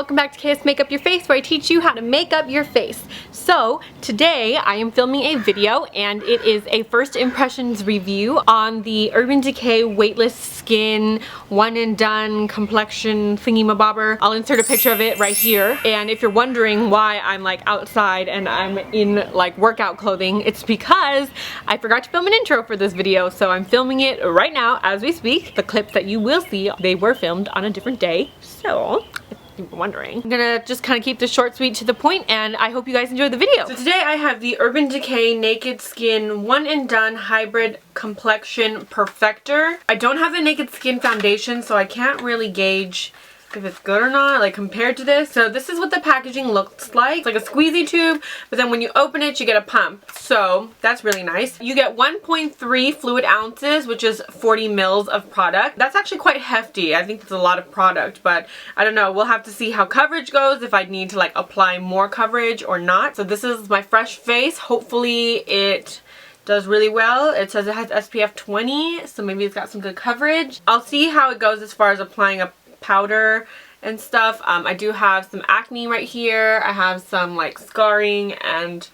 welcome back to KS Makeup Your Face, where I teach you how to make up your face. So today I am filming a video and it is a first impressions review on the Urban Decay Weightless Skin One and Done Complexion thingy-mabobber. I'll insert a picture of it right here. And if you're wondering why I'm like outside and I'm in like workout clothing, it's because I forgot to film an intro for this video, so I'm filming it right now as we speak. The clips that you will see, they were filmed on a different day. So, if you were wondering, I'm gonna just kind of keep this short, sweet, to the point, and I hope you guys enjoy the video. So today I have the Urban Decay Naked Skin One and Done Hybrid Complexion Perfector. I don't have a Naked Skin foundation, so I can't really gauge if it's good or not, like compared to this. So this is what the packaging looks like. It's like a squeezy tube, but then when you open it, you get a pump. So that's really nice. You get 1.3 fluid ounces, which is 40 mils of product. That's actually quite hefty. I think it's a lot of product, but I don't know. We'll have to see how coverage goes, if I need to like apply more coverage or not. So this is my fresh face. Hopefully it does really well. It says it has SPF 20, so maybe it's got some good coverage. I'll see how it goes as far as applying a powder and stuff. I do have some acne right here. I have some like scarring, and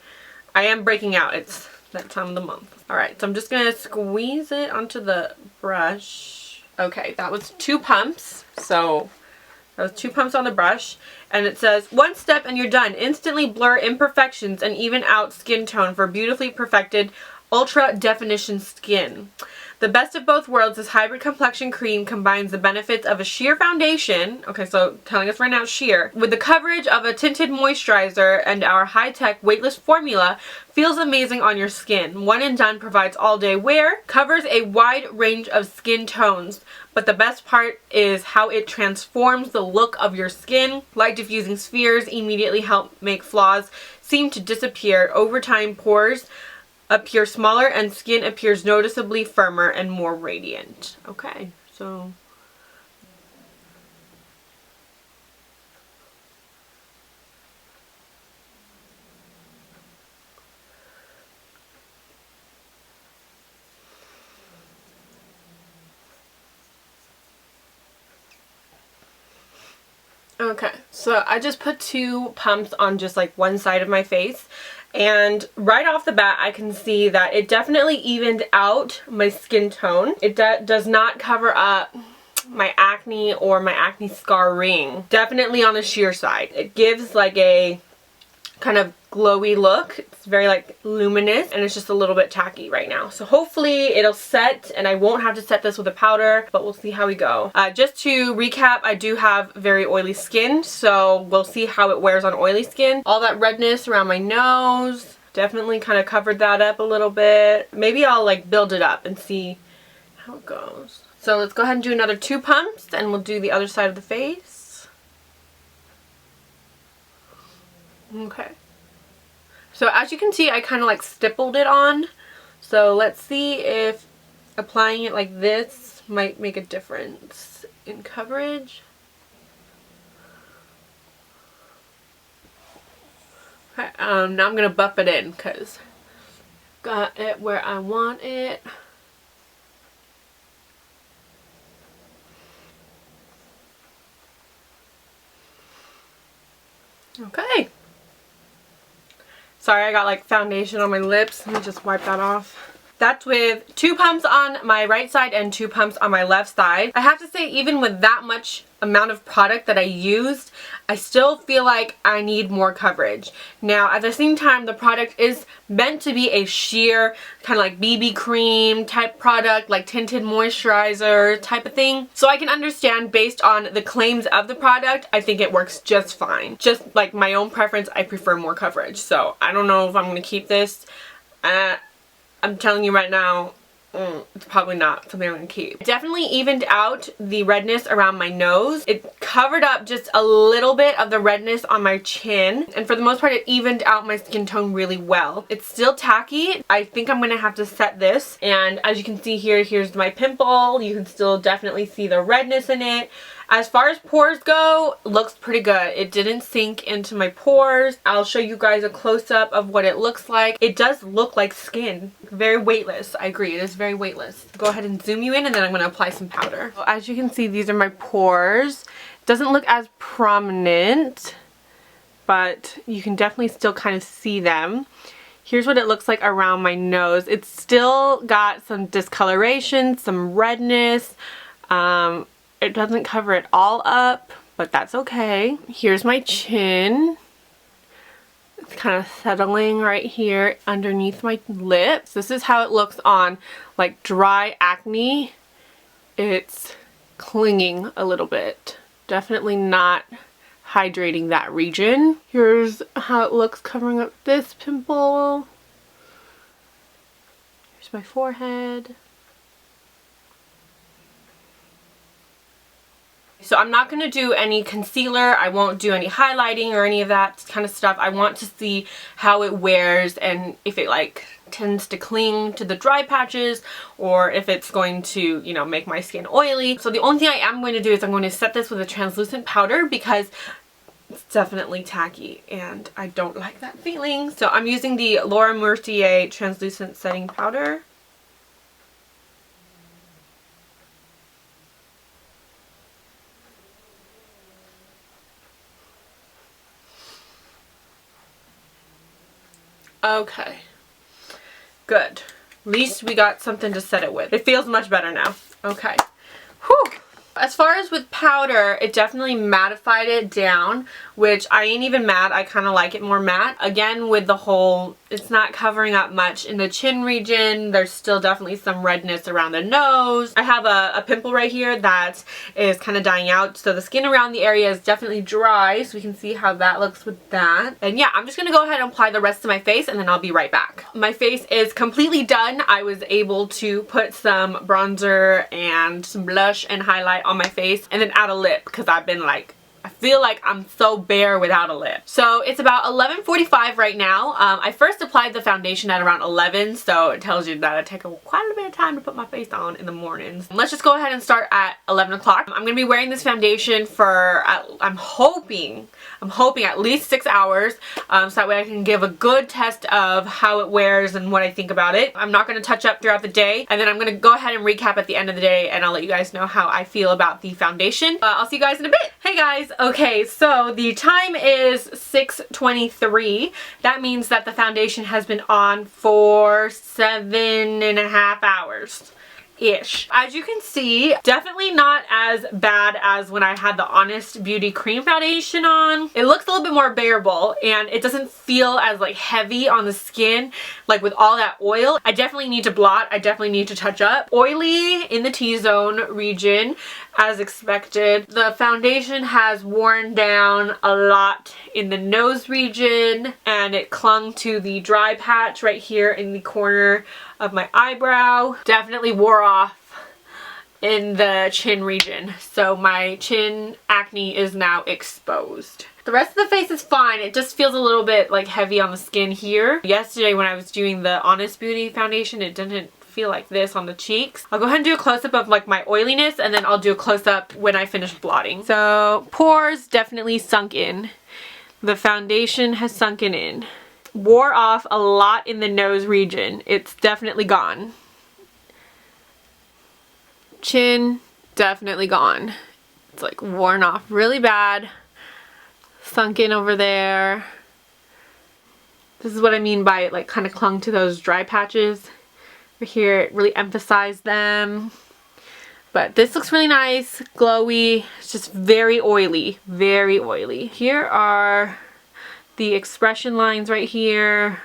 I am breaking out. It's that time of the month. Alright, so I'm just gonna squeeze it onto the brush. Okay, that was 2 pumps. So that was 2 pumps on the brush. And it says, 1 step and you're done. Instantly blur imperfections and even out skin tone for beautifully perfected ultra definition skin. The best of both worlds, this hybrid complexion cream combines the benefits of a sheer foundation, okay, so telling us right now sheer, with the coverage of a tinted moisturizer, and our high-tech weightless formula feels amazing on your skin. One and Done provides all-day wear, covers a wide range of skin tones, but the best part is how it transforms the look of your skin. Light diffusing spheres immediately help make flaws seem to disappear. Over time, pores appear smaller and skin appears noticeably firmer and more radiant. Okay, so okay, so I just put 2 pumps on just like one side of my face. And right off the bat, I can see that it definitely evened out my skin tone. It does not cover up my acne or my acne scarring. Definitely on the sheer side. It gives like a kind of glowy look. It's very like luminous, and it's just a little bit tacky right now. So hopefully it'll set and I won't have to set this with a powder, but we'll see how we go. Just to recap, I do have very oily skin, so we'll see how it wears on oily skin. All that redness around my nose, definitely kind of covered that up a little bit. Maybe I'll like build it up and see how it goes. So let's go ahead and do another 2 pumps, and we'll do the other side of the face. Okay. So as you can see, I kind of like stippled it on. So let's see if applying it like this might make a difference in coverage. Okay, now I'm going to buff it in because got it where I want it. Okay. Sorry, I got like foundation on my lips. Let me just wipe that off. That's with 2 pumps on my right side and 2 pumps on my left side. I have to say, even with that much amount of product that I used, I still feel like I need more coverage. Now, at the same time, the product is meant to be a sheer kind of like BB cream type product, like tinted moisturizer type of thing. So I can understand, based on the claims of the product, I think it works just fine. Just like my own preference, I prefer more coverage. So I don't know if I'm going to keep this. I'm telling you right now, it's probably not something I'm going to keep. It definitely evened out the redness around my nose. It covered up just a little bit of the redness on my chin. And for the most part, it evened out my skin tone really well. It's still tacky. I think I'm going to have to set this. And as you can see here, here's my pimple. You can still definitely see the redness in it. As far as pores go, looks pretty good. It didn't sink into my pores. I'll show you guys a close-up of what it looks like. It does look like skin. Very weightless. I agree. It is very weightless. Go ahead and zoom you in, and then I'm going to apply some powder. So as you can see, these are my pores. Doesn't look as prominent, but you can definitely still kind of see them. Here's what it looks like around my nose. It's still got some discoloration, some redness. It doesn't cover it all up, but that's okay. Here's my chin. It's kind of settling right here underneath my lips. This is how it looks on like dry acne. It's clinging a little bit. Definitely not hydrating that region. Here's how it looks covering up this pimple. Here's my forehead. So I'm not going to do any concealer. I won't do any highlighting or any of that kind of stuff. I want to see how it wears and if it like tends to cling to the dry patches or if it's going to, you know, make my skin oily. So the only thing I am going to do is I'm going to set this with a translucent powder because it's definitely tacky and I don't like that feeling. So I'm using the Laura Mercier translucent setting powder. Okay, good. At least we got something to set it with. It feels much better now. Okay. Whew. As far as with powder, it definitely mattified it down, which I ain't even mad. I kind of like it more matte. Again, with the whole, it's not covering up much in the chin region. There's still definitely some redness around the nose. I have a pimple right here that is kind of dying out, so the skin around the area is definitely dry, so we can see how that looks with that. And yeah, I'm just going to go ahead and apply the rest of my face, and then I'll be right back. My face is completely done. I was able to put some bronzer and some blush and highlight on my face and then add a lip because I've been like, I feel like I'm so bare without a lip. So it's about 11:45 right now. I first applied the foundation at around 11, so it tells you that it takes quite a bit of time to put my face on in the mornings. Let's just go ahead and start at 11 o'clock. I'm going to be wearing this foundation for, I'm hoping at least 6 hours, so that way I can give a good test of how it wears and what I think about it. I'm not going to touch up throughout the day, and then I'm going to go ahead and recap at the end of the day, and I'll let you guys know how I feel about the foundation. I'll see you guys in a bit. Hey guys! Okay, so the time is 6:23. That means that the foundation has been on for 7.5 hours. Ish. As you can see, definitely not as bad as when I had the Honest Beauty Cream Foundation on. It looks a little bit more bearable and it doesn't feel as like heavy on the skin, like with all that oil. I definitely need to blot. I definitely need to touch up. Oily in the T-zone region as expected. The foundation has worn down a lot in the nose region and it clung to the dry patch right here in the corner of my eyebrow. Definitely wore off in the chin region. So my chin acne is now exposed. The rest of the face is fine. It just feels a little bit like heavy on the skin here. Yesterday when I was doing the Honest Beauty foundation, it didn't feel like this on the cheeks. I'll go ahead and do a close-up of like my oiliness and then I'll do a close-up when I finish blotting. So pores definitely sunk in. The foundation has sunken in. Wore off a lot in the nose region. It's definitely gone. Chin, definitely gone. It's like worn off really bad. Sunk in over there. This is what I mean by it like kind of clung to those dry patches. Over here, it really emphasized them. But this looks really nice, glowy. It's just very oily, very oily. Here are the expression lines right here.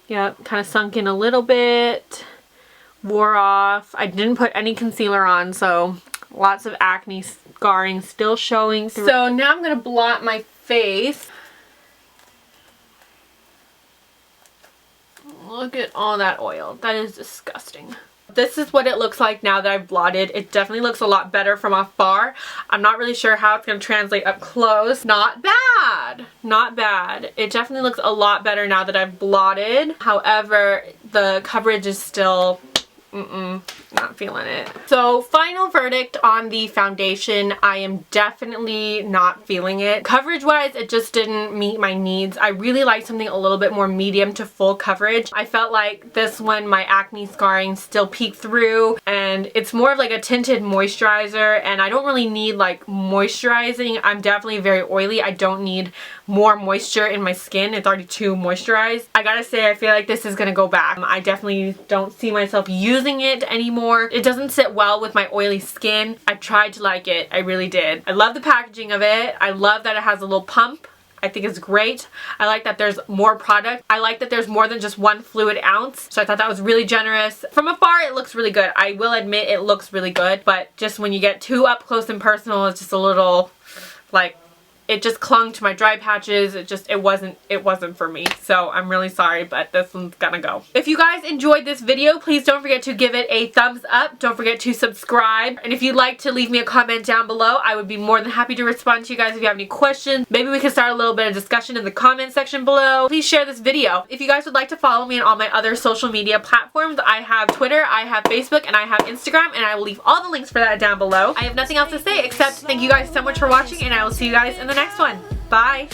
Yep, kind of sunk in a little bit. Wore off. I didn't put any concealer on, so lots of acne scarring still showing through. So now I'm going to blot my face. Look at all that oil. That is disgusting. This is what it looks like now that I've blotted. It definitely looks a lot better from afar. I'm not really sure how it's going to translate up close. Not bad. Not bad. It definitely looks a lot better now that I've blotted. However, the coverage is still Not feeling it. So final verdict on the foundation, I am definitely not feeling it. Coverage wise, it just didn't meet my needs. I really like something a little bit more medium to full coverage. I felt like this one, my acne scarring still peeked through, and it's more of like a tinted moisturizer, and I don't really need like moisturizing. I'm definitely very oily. I don't need more moisture in my skin. It's already too moisturized. I gotta say, I feel like this is gonna go back. I definitely don't see myself using it anymore. It doesn't sit well with my oily skin. I tried to like it. I really did. I love the packaging of it. I love that it has a little pump. I think it's great. I like that there's more product. I like that there's more than just one fluid ounce. So I thought that was really generous. From afar, it looks really good. I will admit it looks really good, but just when you get too up close and personal, it's just a little like, it just clung to my dry patches. It wasn't for me. So I'm really sorry, but this one's gonna go. If you guys enjoyed this video, please don't forget to give it a thumbs up. Don't forget to subscribe. And if you'd like to leave me a comment down below, I would be more than happy to respond to you guys if you have any questions. Maybe we can start a little bit of discussion in the comment section below. Please share this video. If you guys would like to follow me on all my other social media platforms, I have Twitter, I have Facebook, and I have Instagram, and I will leave all the links for that down below. I have nothing else to say except thank you guys so much for watching, and I will see you guys in the next one. Bye!